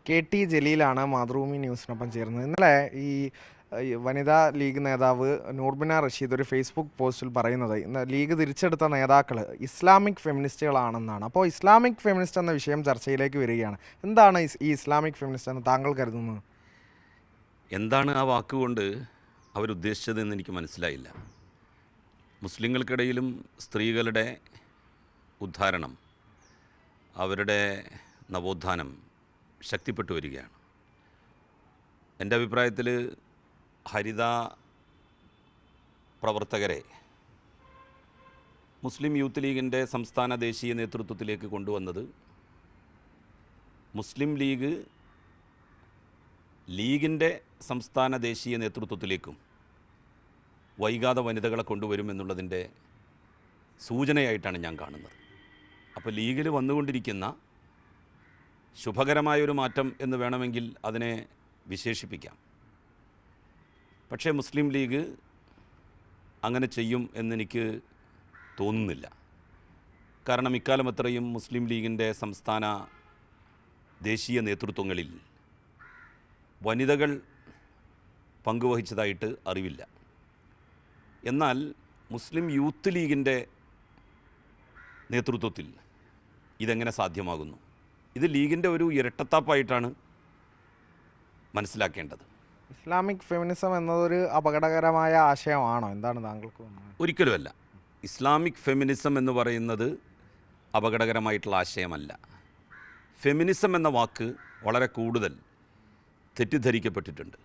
KT ജലീലാണ് Mathrubhumi ന്യൂസിനൊപ്പം ചേർന്നത്. ഇന്നലെ ഈ വനിതാ ലീഗ് നേതാവ് നൂർബിന റഷീദ് ഒരു ഫേസ്ബുക്ക് പോസ്റ്റിൽ പറയുന്നത് ഇന്ന് ലീഗ് തിരിച്ചെടുത്ത നേതാക്കൾ ഇസ്ലാമിക് ഫെമിനിസ്റ്റുകളാണെന്നാണ്. അപ്പോൾ ഇസ്ലാമിക് ഫെമിനിസ്റ്റ് എന്ന വിഷയം ചർച്ചയിലേക്ക് വരികയാണ്. എന്താണ് ഈ ഇസ്ലാമിക് ഫെമിനിസ്റ്റ് എന്ന് താങ്കൾ കരുതുന്നത്? എന്താണ് ആ വാക്കുകൊണ്ട് അവരുദ്ദേശിച്ചതെന്ന് എനിക്ക് മനസ്സിലായില്ല. മുസ്ലിങ്ങൾക്കിടയിലും സ്ത്രീകളുടെ ഉദ്ധാരണം, അവരുടെ നവോത്ഥാനം ശക്തിപ്പെട്ടു വരികയാണ്. എൻ്റെ അഭിപ്രായത്തിൽ ഹരിത പ്രവർത്തകരെ മുസ്ലിം യൂത്ത് ലീഗിൻ്റെ സംസ്ഥാന ദേശീയ നേതൃത്വത്തിലേക്ക് കൊണ്ടുവന്നത് മുസ്ലിം ലീഗിൻ്റെ സംസ്ഥാന ദേശീയ നേതൃത്വത്തിലേക്കും വൈകാതെ വനിതകളെ കൊണ്ടുവരുമെന്നുള്ളതിൻ്റെ സൂചനയായിട്ടാണ് ഞാൻ കാണുന്നത്. അപ്പോൾ ലീഗിൽ വന്നുകൊണ്ടിരിക്കുന്ന ശുഭകരമായൊരു മാറ്റം എന്ന് വേണമെങ്കിൽ അതിനെ വിശേഷിപ്പിക്കാം. പക്ഷേ മുസ്ലിം ലീഗ് അങ്ങനെ ചെയ്യും എന്നെനിക്ക് തോന്നുന്നില്ല. കാരണം ഇക്കാലം അത്രയും മുസ്ലിം ലീഗിൻ്റെ സംസ്ഥാന ദേശീയ നേതൃത്വങ്ങളിൽ വനിതകൾ പങ്കുവഹിച്ചതായിട്ട് അറിവില്ല. എന്നാൽ മുസ്ലിം യൂത്ത് ലീഗിൻ്റെ നേതൃത്വത്തിൽ ഇതെങ്ങനെ സാധ്യമാകുന്നു? ഇത് ലീഗിൻ്റെ ഒരു ഇരട്ടത്താപ്പായിട്ടാണ് മനസ്സിലാക്കേണ്ടത്. ഇസ്ലാമിക് ഫെമിനിസം എന്നതൊരു അപകടകരമായ ആശയമാണോ? എന്താണ് താങ്കൾക്ക് തോന്നുന്നത്? ഒരിക്കലുമല്ല. ഇസ്ലാമിക് ഫെമിനിസം എന്ന് പറയുന്നത് അപകടകരമായിട്ടുള്ള ആശയമല്ല. ഫെമിനിസം എന്ന വാക്ക് വളരെ കൂടുതൽ തെറ്റിദ്ധരിക്കപ്പെട്ടിട്ടുണ്ട്.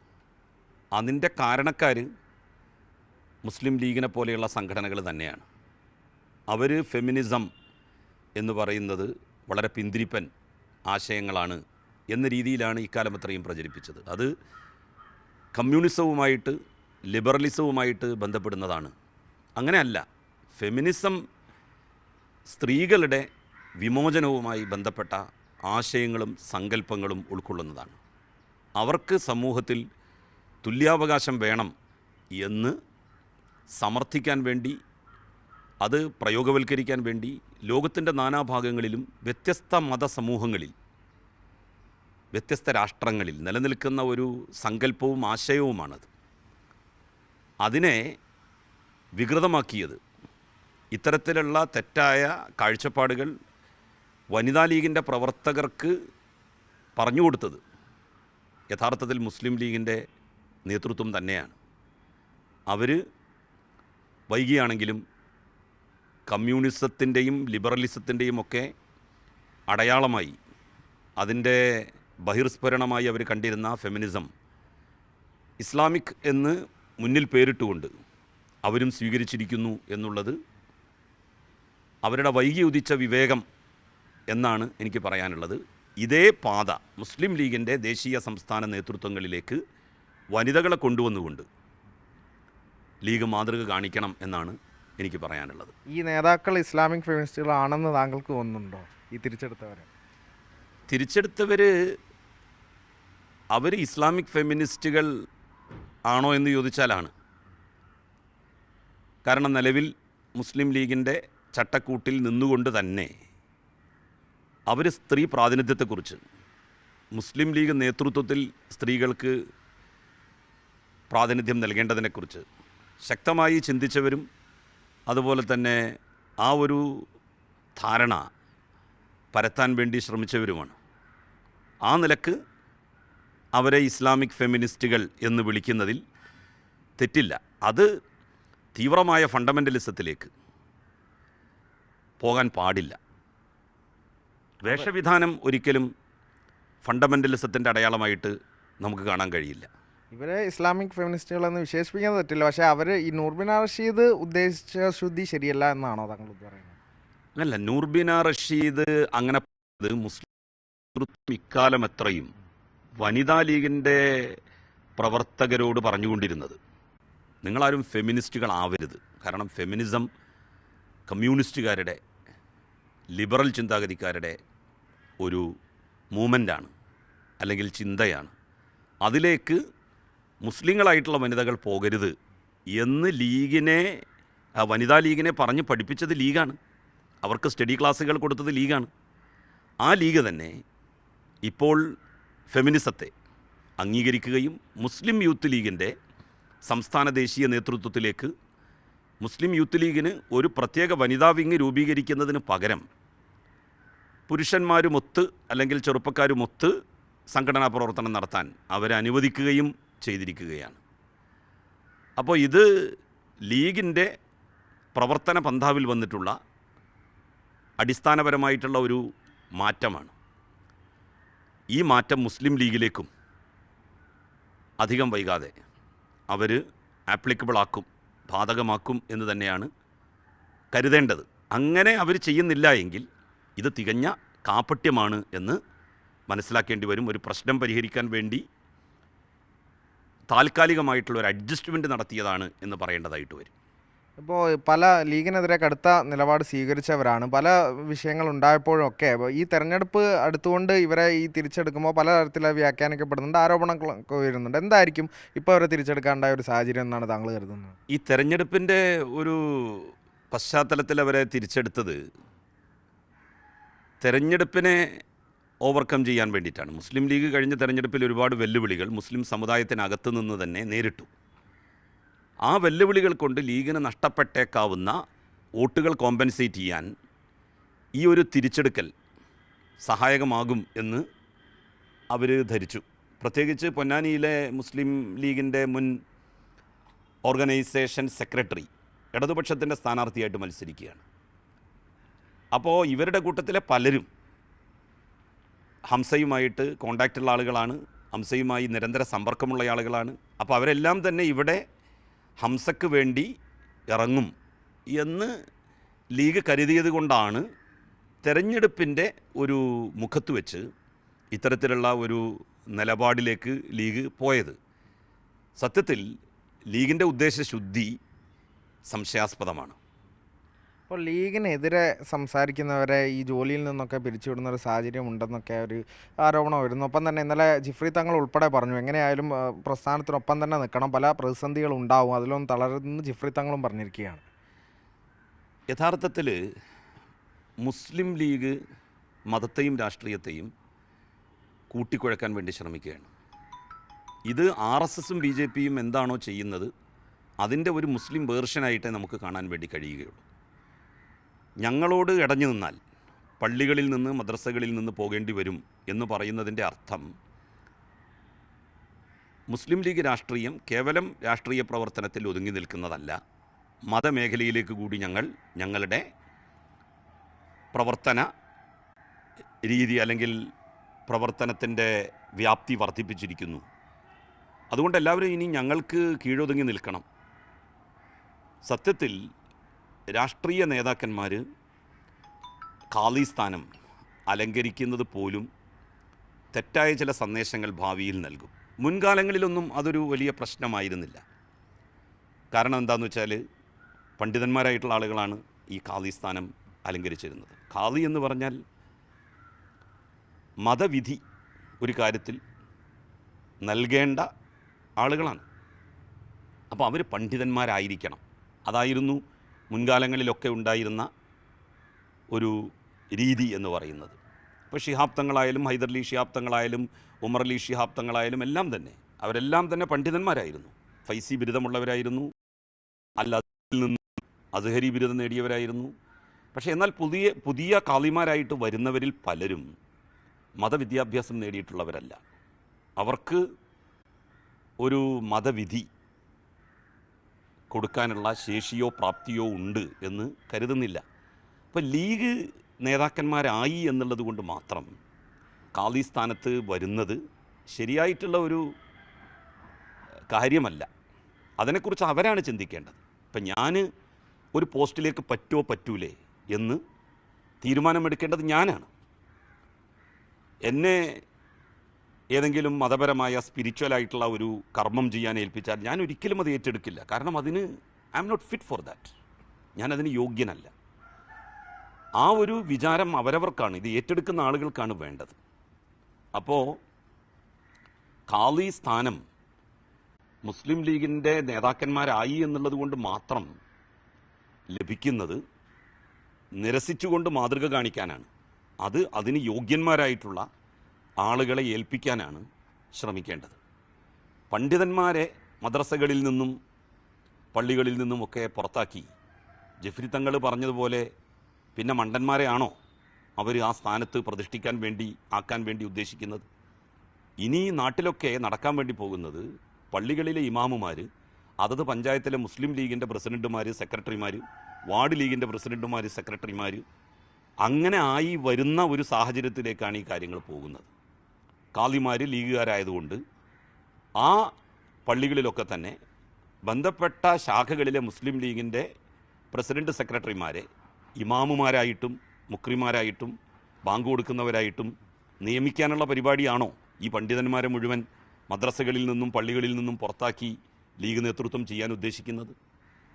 അതിൻ്റെ കാരണക്കാർ മുസ്ലിം ലീഗിനെ പോലെയുള്ള സംഘടനകൾ തന്നെയാണ്. അവർ ഫെമിനിസം എന്ന് പറയുന്നത് വളരെ പിന്തിരിപ്പൻ ആശയങ്ങളാണ് എന്ന രീതിയിലാണ് ഇക്കാലം അത്രയും പ്രചരിപ്പിച്ചത്. അത് കമ്മ്യൂണിസവുമായിട്ട് ലിബറലിസവുമായിട്ട് ബന്ധപ്പെടുന്നതാണ്. അങ്ങനെയല്ല. ഫെമിനിസം സ്ത്രീകളുടെ വിമോചനവുമായി ബന്ധപ്പെട്ട ആശയങ്ങളും സങ്കല്പങ്ങളും ഉൾക്കൊള്ളുന്നതാണ്. അവർക്ക് സമൂഹത്തിൽ തുല്യാവകാശം വേണം എന്ന് സമർത്ഥിക്കാൻ വേണ്ടി, അത് പ്രയോഗവൽക്കരിക്കാൻ വേണ്ടി ലോകത്തിൻ്റെ നാനാഭാഗങ്ങളിലും വ്യത്യസ്ത മതസമൂഹങ്ങളിൽ, വ്യത്യസ്ത രാഷ്ട്രങ്ങളിൽ നിലനിൽക്കുന്ന ഒരു സങ്കല്പവും ആശയവുമാണത്. അതിനെ വികൃതമാക്കിയത്, ഇത്തരത്തിലുള്ള തെറ്റായ കാഴ്ചപ്പാടുകൾ വനിതാ ലീഗിൻ്റെ പ്രവർത്തകർക്ക് പറഞ്ഞു കൊടുത്തത് യഥാർത്ഥത്തിൽ മുസ്ലിം ലീഗിൻ്റെ നേതൃത്വം തന്നെയാണ്. അവർ വൈകിയാണെങ്കിലും കമ്മ്യൂണിസത്തിൻ്റെയും ലിബറലിസത്തിൻ്റെയും ഒക്കെ അടയാളമായി, അതിൻ്റെ ബഹിർസ്ഫുരണമായി അവർ കണ്ടിരുന്ന ഫെമിനിസം ഇസ്ലാമിക് എന്ന് മുന്നിൽ പേരിട്ടുകൊണ്ട് അവരും സ്വീകരിച്ചിരിക്കുന്നു എന്നുള്ളത് അവരുടെ വൈകി ഉദിച്ച വിവേകം എന്നാണ് എനിക്ക് പറയാനുള്ളത്. ഇതേ പാത മുസ്ലിം ലീഗിൻ്റെ ദേശീയ സംസ്ഥാന നേതൃത്വങ്ങളിലേക്ക് വനിതകളെ കൊണ്ടുവന്നുകൊണ്ട് ലീഗ് മാതൃക കാണിക്കണം എന്നാണ് എനിക്ക് പറയാനുള്ളത്. ഈ നേതാക്കൾ ഇസ്ലാമിക് ഫെമിനിസ്റ്റുകളാണെന്ന് താങ്കൾക്ക് തോന്നുന്നുണ്ടോ? ഈ തിരിച്ചെടുത്തവർ അവർ ഇസ്ലാമിക് ഫെമിനിസ്റ്റുകൾ ആണോ എന്ന് ചോദിച്ചാലാണ്. കാരണം നിലവിൽ മുസ്ലിം ലീഗിൻ്റെ ചട്ടക്കൂട്ടിൽ നിന്നുകൊണ്ട് തന്നെ അവർ സ്ത്രീ പ്രാതിനിധ്യത്തെക്കുറിച്ച്, മുസ്ലിം ലീഗ് നേതൃത്വത്തിൽ സ്ത്രീകൾക്ക് പ്രാതിനിധ്യം നൽകേണ്ടതിനെക്കുറിച്ച് ശക്തമായി ചിന്തിച്ചവരും അതുപോലെ തന്നെ ആ ഒരു ധാരണ പരത്താൻ വേണ്ടി ശ്രമിച്ചവരുമാണ്. ആ നിലക്ക് അവരെ ഇസ്ലാമിക് ഫെമിനിസ്റ്റുകൾ എന്ന് വിളിക്കുന്നതിൽ തെറ്റില്ല. അത് തീവ്രമായ ഫണ്ടമെൻ്റലിസത്തിലേക്ക് പോകാൻ പാടില്ല. വേഷവിധാനം ഒരിക്കലും ഫണ്ടമെൻ്റലിസത്തിൻ്റെ അടയാളമായിട്ട് നമുക്ക് കാണാൻ കഴിയില്ല. ഇവരെ ഇസ്ലാമിക് ഫെമിനിസ്റ്റുകളെന്ന് വിശേഷിപ്പിക്കുന്നത് തെറ്റില്ല. പക്ഷേ അവർ ഈ നൂർബിന റഷീദ് ഉദ്ദേശിച്ച ശുദ്ധി ശരിയല്ല എന്നാണോ താങ്കൾ പറയുന്നത്? അല്ല, നൂർബിന റഷീദ് അങ്ങനെ മുസ്ലിം ഇക്കാലം എത്രയും വനിതാ ലീഗിൻ്റെ പ്രവർത്തകരോട് പറഞ്ഞുകൊണ്ടിരുന്നത് നിങ്ങളാരും ഫെമിനിസ്റ്റുകളാവരുത്. കാരണം ഫെമിനിസം കമ്മ്യൂണിസ്റ്റുകാരുടെ, ലിബറൽ ചിന്താഗതിക്കാരുടെ ഒരു മൂവ്മെൻ്റാണ്, അല്ലെങ്കിൽ ചിന്തയാണ്. അതിലേക്ക് മുസ്ലിങ്ങളായിട്ടുള്ള വനിതകൾ പോകരുത് എന്ന് വനിതാ ലീഗിനെ പറഞ്ഞ് പഠിപ്പിച്ചത് ലീഗാണ്. അവർക്ക് സ്റ്റഡി ക്ലാസ്സുകൾ കൊടുത്തത് ലീഗാണ്. ആ ലീഗ് തന്നെ ഇപ്പോൾ ഫെമിനിസത്തെ അംഗീകരിക്കുകയും മുസ്ലിം യൂത്ത് ലീഗിൻ്റെ സംസ്ഥാന ദേശീയ നേതൃത്വത്തിലേക്ക് മുസ്ലിം യൂത്ത് ലീഗിന് ഒരു പ്രത്യേക വനിതാ വിങ് രൂപീകരിക്കുന്നതിന് പകരം പുരുഷന്മാരുമൊത്ത് അല്ലെങ്കിൽ ചെറുപ്പക്കാരുമൊത്ത് സംഘടനാ പ്രവർത്തനം നടത്താൻ അവരെ അനുവദിക്കുകയും ചെയ്തിരിക്കുകയാണ്. അപ്പോൾ ഇത് ലീഗിൻ്റെ പ്രവർത്തന പന്ഥാവിൽ വന്നിട്ടുള്ള അടിസ്ഥാനപരമായിട്ടുള്ള ഒരു മാറ്റമാണ്. ഈ മാറ്റം മുസ്ലിം ലീഗിലേക്കും അധികം വൈകാതെ അവർ ആപ്ലിക്കബിൾ ആക്കും, ബാധകമാക്കും എന്ന് തന്നെയാണ് കരുതേണ്ടത്. അങ്ങനെ അവർ ചെയ്യുന്നില്ല എങ്കിൽ ഇത് തികഞ്ഞ കാപട്യമാണ് എന്ന് മനസ്സിലാക്കേണ്ടി വരും. ഒരു പ്രശ്നം പരിഹരിക്കാൻ വേണ്ടി താൽക്കാലികമായിട്ടുള്ള ഒരു അഡ്ജസ്റ്റ്മെൻറ്റ് നടത്തിയതാണ് എന്ന് പറയേണ്ടതായിട്ട് വരും. ഇപ്പോൾ പല ലീഗിനെതിരെ കടുത്ത നിലപാട് സ്വീകരിച്ചവരാണ്. പല വിഷയങ്ങൾ ഉണ്ടായപ്പോഴൊക്കെ ഈ തെരഞ്ഞെടുപ്പ് അടുത്തുകൊണ്ട് ഇവരെ ഈ തിരിച്ചെടുക്കുമ്പോൾ പലതരത്തിൽ വ്യാഖ്യാനിക്കപ്പെടുന്നുണ്ട്, ആരോപണങ്ങളൊക്കെ വരുന്നുണ്ട്. എന്തായിരിക്കും ഇപ്പോൾ അവരെ തിരിച്ചെടുക്കാനുണ്ടായ ഒരു സാഹചര്യം എന്നാണ് താങ്കൾ കരുതുന്നത്? ഈ തെരഞ്ഞെടുപ്പിൻ്റെ ഒരു പശ്ചാത്തലത്തിൽ അവരെ തിരിച്ചെടുത്തത് തെരഞ്ഞെടുപ്പിനെ ഓവർകം ചെയ്യാൻ വേണ്ടിയിട്ടാണ്. മുസ്ലിം ലീഗ് കഴിഞ്ഞ തെരഞ്ഞെടുപ്പിൽ ഒരുപാട് വെല്ലുവിളികൾ മുസ്ലിം സമുദായത്തിനകത്ത് നിന്ന് തന്നെ നേരിട്ടു. ആ വെല്ലുവിളികൾ കൊണ്ട് ലീഗിന് നഷ്ടപ്പെട്ടേക്കാവുന്ന വോട്ടുകൾ കോമ്പൻസേറ്റ് ചെയ്യാൻ ഈ ഒരു തിരിച്ചെടുക്കൽ സഹായകമാകും എന്ന് അവർ ധരിച്ചു. പ്രത്യേകിച്ച് പൊന്നാനിയിലെ മുസ്ലിം ലീഗിൻ്റെ മുൻ ഓർഗനൈസേഷൻ സെക്രട്ടറി ഇടതുപക്ഷത്തിൻ്റെ സ്ഥാനാർത്ഥിയായിട്ട് മത്സരിക്കുകയാണ്. അപ്പോൾ ഇവരുടെ കൂട്ടത്തിലെ പലരും ഹംസയുമായിട്ട് കോണ്ടാക്റ്റുള്ള ആളുകളാണ്, ഹംസയുമായി നിരന്തര സമ്പർക്കമുള്ള ആളുകളാണ്. അപ്പോൾ അവരെല്ലാം തന്നെ ഇവിടെ ഹംസക്ക് വേണ്ടി ഇറങ്ങും എന്ന് ലീഗ് കരുതിയത് കൊണ്ടാണ് തെരഞ്ഞെടുപ്പിൻ്റെ ഒരു മുഖത്ത് വെച്ച് ഇത്തരത്തിലുള്ള ഒരു നിലപാടിലേക്ക് ലീഗ് പോയത്. സത്യത്തിൽ ലീഗിൻ്റെ ഉദ്ദേശശുദ്ധി സംശയാസ്പദമാണ്. അപ്പോൾ ലീഗിനെതിരെ സംസാരിക്കുന്നവരെ ഈ ജോലിയിൽ നിന്നൊക്കെ പിരിച്ചുവിടുന്ന ഒരു സാഹചര്യം ഉണ്ടെന്നൊക്കെ ഒരു ആരോപണം വരുന്നു. ഒപ്പം തന്നെ ഇന്നലെ ജിഫ്രി തങ്ങൾ ഉൾപ്പെടെ പറഞ്ഞു എങ്ങനെയായാലും പ്രസ്ഥാനത്തിനൊപ്പം തന്നെ നിൽക്കണം, പല പ്രതിസന്ധികൾ ഉണ്ടാവും, അതിലൊന്നും തളരുന്ന ജിഫ്രി തങ്ങളും പറഞ്ഞിരിക്കുകയാണ്. യഥാർത്ഥത്തിൽ മുസ്ലിം ലീഗ് മതത്തെയും രാഷ്ട്രീയത്തെയും കൂട്ടിക്കുഴക്കാൻ വേണ്ടി ശ്രമിക്കുകയാണ്. ഇത് RSSും BJPയും എന്താണോ ചെയ്യുന്നത് അതിൻ്റെ ഒരു മുസ്ലിം വേർഷനായിട്ടേ നമുക്ക് കാണാൻ വേണ്ടി കഴിയുകയുള്ളൂ. ഞങ്ങളോട് ഇടഞ്ഞു നിന്നാൽ പള്ളികളിൽ നിന്ന് മദ്രസകളിൽ നിന്ന് പോകേണ്ടി വരും എന്ന് പറയുന്നതിൻ്റെ അർത്ഥം മുസ്ലിം ലീഗ് രാഷ്ട്രീയം കേവലം രാഷ്ട്രീയ പ്രവർത്തനത്തിൽ ഒതുങ്ങി നിൽക്കുന്നതല്ല, മതമേഖലയിലേക്ക് കൂടി ഞങ്ങളുടെ പ്രവർത്തന രീതി അല്ലെങ്കിൽ പ്രവർത്തനത്തിൻ്റെ വ്യാപ്തി വർദ്ധിപ്പിച്ചിരിക്കുന്നു. അതുകൊണ്ട് എല്ലാവരും ഇനി ഞങ്ങൾക്ക് കീഴൊതുങ്ങി നിൽക്കണം. സത്യത്തിൽ രാഷ്ട്രീയ നേതാക്കന്മാർ ഖാലി സ്ഥാനം അലങ്കരിക്കുന്നത് പോലും തെറ്റായ ചില സന്ദേശങ്ങൾ ഭാവിയിൽ നൽകും. മുൻകാലങ്ങളിലൊന്നും അതൊരു വലിയ പ്രശ്നമായിരുന്നില്ല. കാരണം എന്താണെന്ന് വെച്ചാൽ പണ്ഡിതന്മാരായിട്ടുള്ള ആളുകളാണ് ഈ ഖാലി സ്ഥാനം അലങ്കരിച്ചിരുന്നത്. ഖാലി എന്ന് പറഞ്ഞാൽ മതവിധി ഒരു കാര്യത്തിൽ നൽകേണ്ട ആളുകളാണ്. അപ്പോൾ അവർ പണ്ഡിതന്മാരായിരിക്കണം. അതായിരുന്നു മുൻകാലങ്ങളിലൊക്കെ ഉണ്ടായിരുന്ന ഒരു രീതി എന്ന് പറയുന്നത്. ഇപ്പോൾ ശിഹാബ് തങ്ങളായാലും ഹൈദർലി ശിഹാബ് തങ്ങളായാലും ഉമർ അലി ശിഹാബ് തങ്ങളായാലും എല്ലാം തന്നെ അവരെല്ലാം തന്നെ പണ്ഡിതന്മാരായിരുന്നു. ഫൈസി ബിരുദമുള്ളവരായിരുന്നു, അല്ലാതിൽ നിന്ന് അസ്ഹരി ബിരുദം നേടിയവരായിരുന്നു. പക്ഷേ എന്നാൽ പുതിയ ഖാലിമാരായിട്ട് വരുന്നവരിൽ പലരും മതവിദ്യാഭ്യാസം നേടിയിട്ടുള്ളവരല്ല. അവർക്ക് ഒരു മതവിധി കൊടുക്കാനുള്ള ശേഷിയോ പ്രാപ്തിയോ ഉണ്ട് എന്ന് കരുതുന്നില്ല. അപ്പോൾ ലീഗ് നേതാക്കന്മാരായി എന്നുള്ളത് കൊണ്ട് മാത്രം ഖാലി സ്ഥാനത്ത് വരുന്നത് ശരിയായിട്ടുള്ള ഒരു കാര്യമല്ല. അതിനെക്കുറിച്ച് അവരാണ് ചിന്തിക്കേണ്ടത്. ഇപ്പം ഞാൻ ഒരു പോസ്റ്റിലേക്ക് പറ്റൂലേ എന്ന് തീരുമാനമെടുക്കേണ്ടത് ഞാനാണ്. എന്നെ ഏതെങ്കിലും മതപരമായ സ്പിരിച്വലായിട്ടുള്ള ഒരു കർമ്മം ചെയ്യാൻ ഏൽപ്പിച്ചാൽ ഞാൻ ഒരിക്കലും അത് ഏറ്റെടുക്കില്ല. കാരണം അതിന് I'm not fit for that. ഞാനതിന് യോഗ്യനല്ല. ആ ഒരു വിചാരം അവരവർക്കാണ്, ഇത് ഏറ്റെടുക്കുന്ന ആളുകൾക്കാണ് വേണ്ടത്. അപ്പോൾ ഖാലി സ്ഥാനം മുസ്ലിം ലീഗിൻ്റെ നേതാക്കന്മാരായി എന്നുള്ളത് കൊണ്ട് മാത്രം ലഭിക്കുന്നത് നിരസിച്ചുകൊണ്ട് മാതൃക കാണിക്കാനാണ്. അതിന് യോഗ്യന്മാരായിട്ടുള്ള ആളുകളെ ഏൽപ്പിക്കാനാണ് ശ്രമിക്കേണ്ടത്. പണ്ഡിതന്മാരെ മദ്രസകളിൽ നിന്നും പള്ളികളിൽ നിന്നുമൊക്കെ പുറത്താക്കി ജഫ്രി തങ്ങൾ പറഞ്ഞതുപോലെ പിന്നെ മണ്ടന്മാരെയാണോ അവർ ആ സ്ഥാനത്ത് പ്രതിഷ്ഠിക്കാൻ വേണ്ടി ആക്കാൻ വേണ്ടി ഉദ്ദേശിക്കുന്നത്? ഇനി നാട്ടിലൊക്കെ നടക്കാൻ വേണ്ടി പോകുന്നത് പള്ളികളിലെ ഇമാമുമാർ, അതത് പഞ്ചായത്തിലെ മുസ്ലിം ലീഗിൻ്റെ പ്രസിഡന്റുമാർ, സെക്രട്ടറിമാർ, വാർഡ് ലീഗിൻ്റെ പ്രസിഡന്റുമാർ, സെക്രട്ടറിമാർ, അങ്ങനെ ആയി വരുന്ന ഒരു സാഹചര്യത്തിലേക്കാണ് ഈ കാര്യങ്ങൾ പോകുന്നത്. കാളിമാർ ലീഗുകാരായതുകൊണ്ട് ആ പള്ളികളിലൊക്കെ തന്നെ ബന്ധപ്പെട്ട ശാഖകളിലെ മുസ്ലിം ലീഗിൻ്റെ പ്രസിഡന്റ് സെക്രട്ടറിമാരെ ഇമാമുമാരായിട്ടും മുക്രിമാരായിട്ടും ബാങ്ക് കൊടുക്കുന്നവരായിട്ടും നിയമിക്കാനുള്ള പരിപാടിയാണോ ഈ പണ്ഡിതന്മാരെ മുഴുവൻ മദ്രസകളിൽ നിന്നും പള്ളികളിൽ നിന്നും പുറത്താക്കി ലീഗ് നേതൃത്വം ചെയ്യാൻ ഉദ്ദേശിക്കുന്നത്?